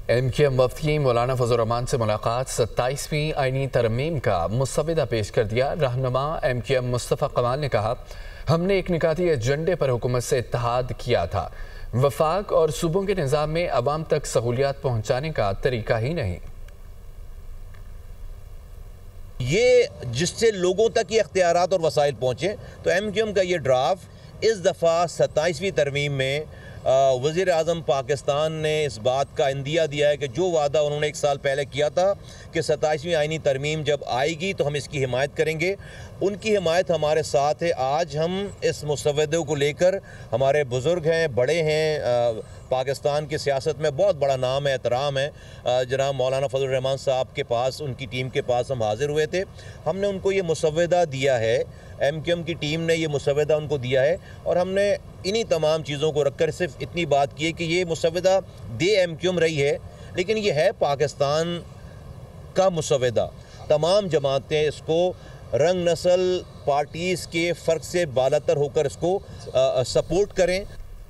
MQM वफ़ी मौलाना फजल रहमान से मुलाकात 27वीं आईनी तरमीम का मुसव्वदा पेश कर दिया। रहनुमा MQM मुस्तफ़ा कमाल ने कहा, हमने एक निकाती एजेंडे पर हुकूमत से इत्तेहाद किया था। वफाक और सूबों के निज़ाम में अवाम तक सहूलियात पहुँचाने का तरीका ही नहीं, ये जिससे लोगों तक ये अख्तियारात और वसाइल पहुँचे। तो MQM का ये ड्राफ्ट इस दफ़ा 27वीं तरमीम में वज़ीर आज़म पाकिस्तान ने इस बात का इंदिया दिया है कि जो वादा उन्होंने 1 साल पहले किया था कि 27वीं आईनी तरमीम जब आएगी तो हम इसकी हिमायत करेंगे, उनकी हिमायत हमारे साथ है। आज हम इस मुसव्वदे को लेकर, हमारे बुज़ुर्ग हैं, बड़े हैं, पाकिस्तान की सियासत में बहुत बड़ा नाम है, एहतराम है, जनाब मौलाना फजल रहमान साहब के पास, उनकी टीम के पास हम हाज़िर हुए थे। हमने उनको ये मुसव्वदा दिया है, MQM की टीम ने ये मुसव्वदा उनको दिया है और हमने इन्हीं तमाम चीज़ों को रखकर सिर्फ इतनी बात की है कि ये मुसव्वदा दे MQM रही है, लेकिन ये है पाकिस्तान का मुसव्वदा। तमाम जमातें इसको रंग नस्ल पार्टीज़ के फ़र्क से बालातर होकर इसको सपोर्ट करें।